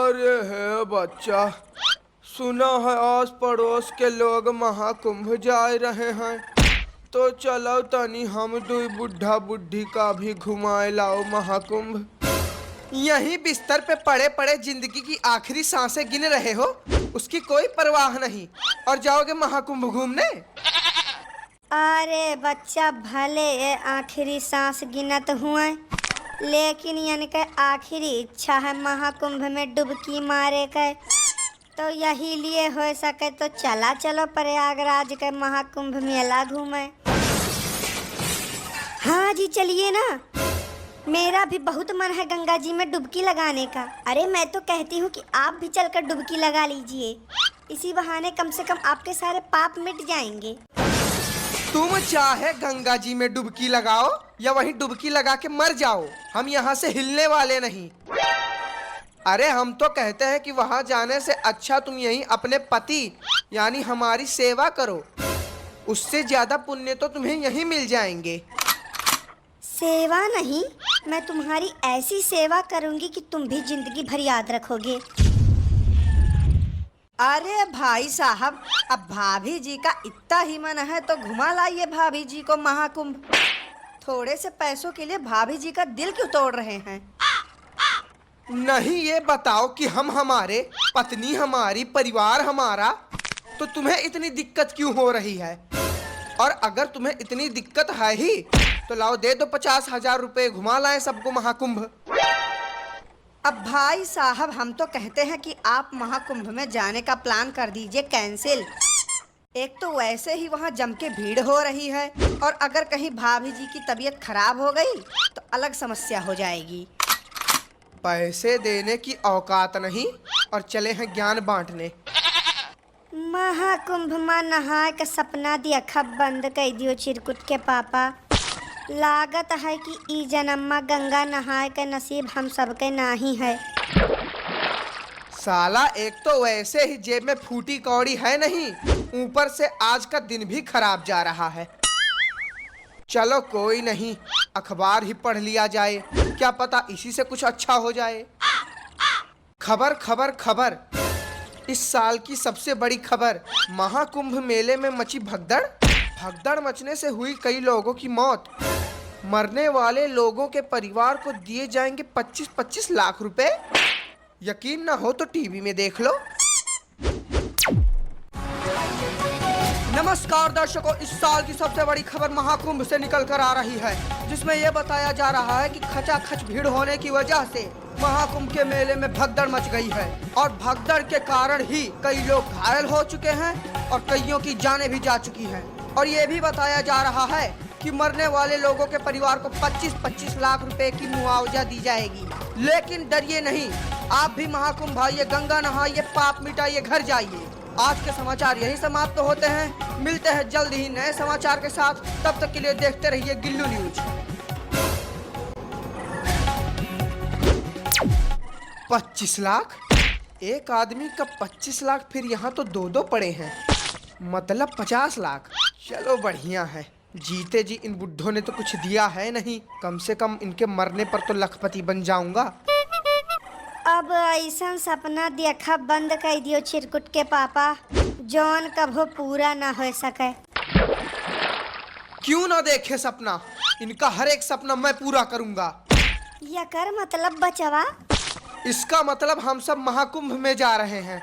अरे है बच्चा, सुना है आस पड़ोस के लोग महाकुंभ जा रहे हैं, तो चलो तनी हम दुई बुढ़ा बुढ़ी का भी घुमाए लाओ महाकुंभ। यहीं बिस्तर पे पड़े पड़े जिंदगी की आखिरी सांसें गिन रहे हो, उसकी कोई परवाह नहीं, और जाओगे महाकुंभ घूमने। अरे बच्चा, भले ये आखिरी सांस गिनत हुए, लेकिन यानी के आखिरी इच्छा है महाकुंभ में डुबकी मारे के, तो यही लिए हो सके तो चलो प्रयागराज के महाकुंभ मेला घूमे। हाँ जी चलिए ना, मेरा भी बहुत मन है गंगा जी में डुबकी लगाने का। अरे मैं तो कहती हूँ कि आप भी चलकर डुबकी लगा लीजिए, इसी बहाने कम से कम आपके सारे पाप मिट जाएंगे। तुम चाहे गंगा जी में डुबकी लगाओ या वहीं डुबकी लगा के मर जाओ, हम यहाँ से हिलने वाले नहीं। अरे हम तो कहते हैं कि वहाँ जाने से अच्छा तुम यहीं अपने पति यानी हमारी सेवा करो, उससे ज्यादा पुण्य तो तुम्हें यहीं मिल जाएंगे। सेवा नहीं, मैं तुम्हारी ऐसी सेवा करूंगी कि तुम भी जिंदगी भर याद रखोगे। अरे भाई साहब, अब भाभी जी का इतना ही मन है तो घुमा लाइए भाभी जी को महाकुंभ। थोड़े से पैसों के लिए भाभी जी का दिल क्यों तोड़ रहे हैं? नहीं, ये बताओ कि हम हमारे, पत्नी हमारी, परिवार हमारा, तो तुम्हें इतनी दिक्कत क्यों हो रही है? और अगर तुम्हें इतनी दिक्कत है ही तो लाओ दे दो 50,000 रुपए, घुमा लाएं सबको महाकुंभ। अब भाई साहब, हम तो कहते हैं कि आप महाकुंभ में जाने का प्लान कर दीजिए कैंसिल। एक तो वैसे ही वहाँ जम के भीड़ हो रही है, और अगर कहीं भाभी जी की तबीयत खराब हो गई तो अलग समस्या हो जाएगी। पैसे देने की औकात नहीं और चले हैं ज्ञान बांटने। महाकुंभ में नहाए का सपना देखा बंद कर दियो चिरकुट के पापा। लागत है कि ई जन्म में गंगा नहाए का नसीब हम सबके नहीं है। साला, एक तो वैसे ही जेब में फूटी कौड़ी है नहीं, ऊपर से आज का दिन भी खराब जा रहा है। चलो कोई नहीं, अखबार ही पढ़ लिया जाए, क्या पता इसी से कुछ अच्छा हो जाए। खबर खबर खबर, इस साल की सबसे बड़ी खबर, महाकुंभ मेले में मची भगदड़। भगदड़ मचने से हुई कई लोगों की मौत। मरने वाले लोगों के परिवार को दिए जाएंगे 25-25 लाख रुपए। यकीन ना हो तो टीवी में देख लो। नमस्कार दर्शकों, इस साल की सबसे बड़ी खबर महाकुंभ से निकल कर आ रही है, जिसमें यह बताया जा रहा है कि खचाखच भीड़ होने की वजह से महाकुंभ के मेले में भगदड़ मच गई है, और भगदड़ के कारण ही कई लोग घायल हो चुके हैं और कईयों की जानें भी जा चुकी हैं। और ये भी बताया जा रहा है कि मरने वाले लोगों के परिवार को 25-25 लाख रुपए की मुआवजा दी जाएगी। लेकिन डरिए नहीं, आप भी महाकुंभ आइए, गंगा नहाइए, पाप मिटाइए, घर जाइए। आज के समाचार यही समाप्त होते हैं। मिलते हैं जल्द ही नए समाचार के साथ, तब तक के लिए देखते रहिए गिल्लू न्यूज। 25 लाख? एक आदमी का 25 लाख, फिर यहाँ तो दो पड़े हैं, मतलब 50 लाख। चलो बढ़िया है, जीते जी इन बुड्ढों ने तो कुछ दिया है नहीं, कम से कम इनके मरने पर तो लखपति बन जाऊंगा। अब ऐसा सपना देखा बंद कर दियो चिरकुट के पापा, जौन कभो पूरा ना हो सके। क्यों ना देखे सपना, इनका हर एक सपना मैं पूरा करूंगा। यकर मतलब बचवा? इसका मतलब हम सब महाकुंभ में जा रहे हैं।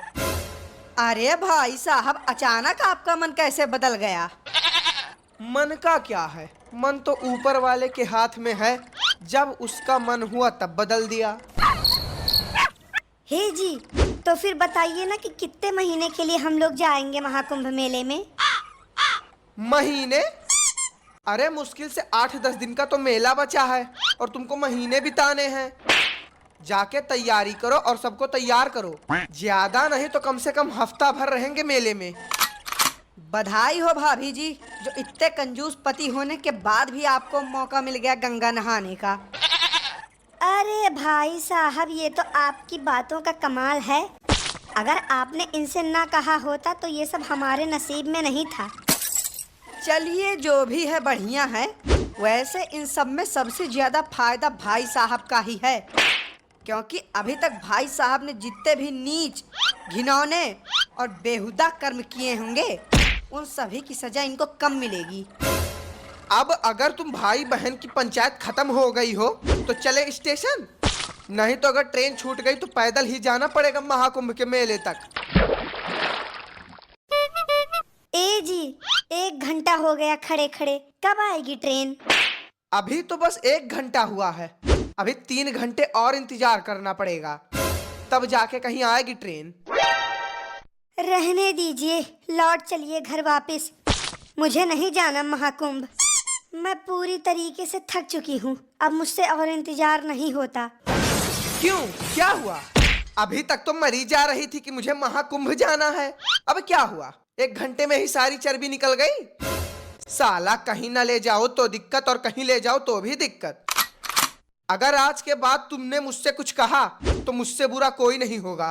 अरे भाई साहब, अचानक आपका मन कैसे बदल गया? मन का क्या है, मन तो ऊपर वाले के हाथ में है, जब उसका मन हुआ तब बदल दिया। हे जी, तो फिर बताइए ना कि कितने महीने के लिए हम लोग जाएंगे महाकुंभ मेले में? महीने? अरे मुश्किल से 8-10 दिन का तो मेला बचा है, और तुमको महीने बिताने हैं। जाके तैयारी करो और सबको तैयार करो, ज्यादा नहीं तो कम से कम हफ्ता भर रहेंगे मेले में। बधाई हो भाभी जी, जो इतने कंजूस पति होने के बाद भी आपको मौका मिल गया गंगा नहाने का। अरे भाई साहब, ये तो आपकी बातों का कमाल है। अगर आपने इनसे ना कहा होता तो ये सब हमारे नसीब में नहीं था। चलिए, जो भी है बढ़िया है। वैसे इन सब में सबसे ज्यादा फायदा भाई साहब का ही है। क्योंकि अभी तक भाई साहब ने जितने भी नीच, घिनौने और बेहुदा कर्म किए होंगे, उन सभी की सजा इनको कम मिलेगी। अब अगर तुम भाई बहन की पंचायत खत्म हो गई हो तो चले स्टेशन, नहीं तो अगर ट्रेन छूट गई तो पैदल ही जाना पड़ेगा महाकुंभ के मेले तक। ए जी, 1 घंटा हो गया खड़े खड़े, कब आएगी ट्रेन? अभी तो बस 1 घंटा हुआ है, अभी 3 घंटे और इंतजार करना पड़ेगा, तब जाके कहीं आएगी ट्रेन। रहने दीजिए, लौट चलिए घर वापस। मुझे नहीं जाना महाकुंभ। मैं पूरी तरीके से थक चुकी हूँ, अब मुझसे और इंतजार नहीं होता। क्यों, क्या हुआ? अभी तक तो मरी जा रही थी कि मुझे महाकुंभ जाना है, अब क्या हुआ? 1 घंटे में ही सारी चर्बी निकल गई। साला कहीं ना ले जाओ तो दिक्कत और कहीं ले जाओ तो भी दिक्कत। अगर आज के बाद तुमने मुझसे कुछ कहा तो मुझसे बुरा कोई नहीं होगा।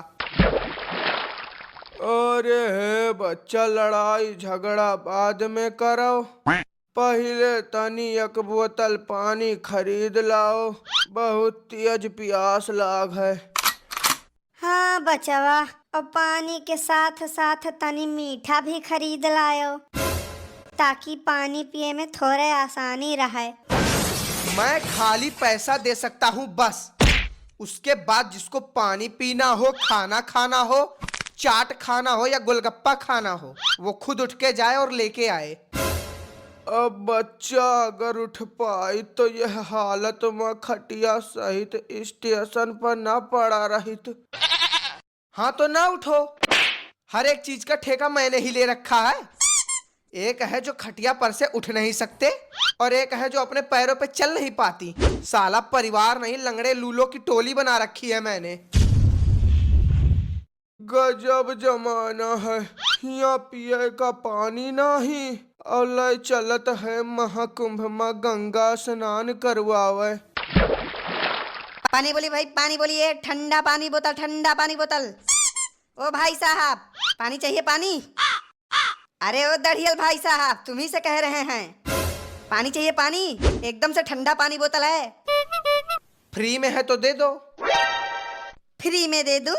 अरे हे बच्चा, लड़ाई झगड़ा बाद में करो, पहले तनी 1 बोतल पानी खरीद लाओ, बहुत तेज प्यास लाग है। हाँ बचवा, और पानी के साथ साथ तनी मीठा भी खरीद लायो, ताकि पानी पिए में थोड़े आसानी रहे। मैं खाली पैसा दे सकता हूँ बस, उसके बाद जिसको पानी पीना हो, खाना खाना हो, चाट खाना हो या गोलगप्पा खाना हो, वो खुद उठ के जाए और लेके आए। अब बच्चा अगर उठ पाई तो यह हालत में खटिया सहित स्टेशन पर ना पड़ा रहित। हाँ तो ना उठो, हर एक चीज का ठेका मैंने ही ले रखा है। एक है जो खटिया पर से उठ नहीं सकते और एक है जो अपने पैरों पे चल नहीं पाती। साला परिवार नहीं, लंगड़े लूलो की टोली बना रखी है मैंने। गजब जमाना है, यहाँ पिए का पानी नहीं और लय चलत है महाकुंभ में गंगा स्नान करवावे। पानी बोली भाई, पानी बोलिए, ठंडा पानी बोतल, ठंडा पानी बोतल। ओ भाई साहब, पानी चाहिए पानी? अरे ओ दढ़ियल भाई साहब, तुम्ही से कह रहे हैं, पानी चाहिए पानी, एकदम से ठंडा पानी बोतल है। फ्री में है तो दे दो। फ्री में दे दूं?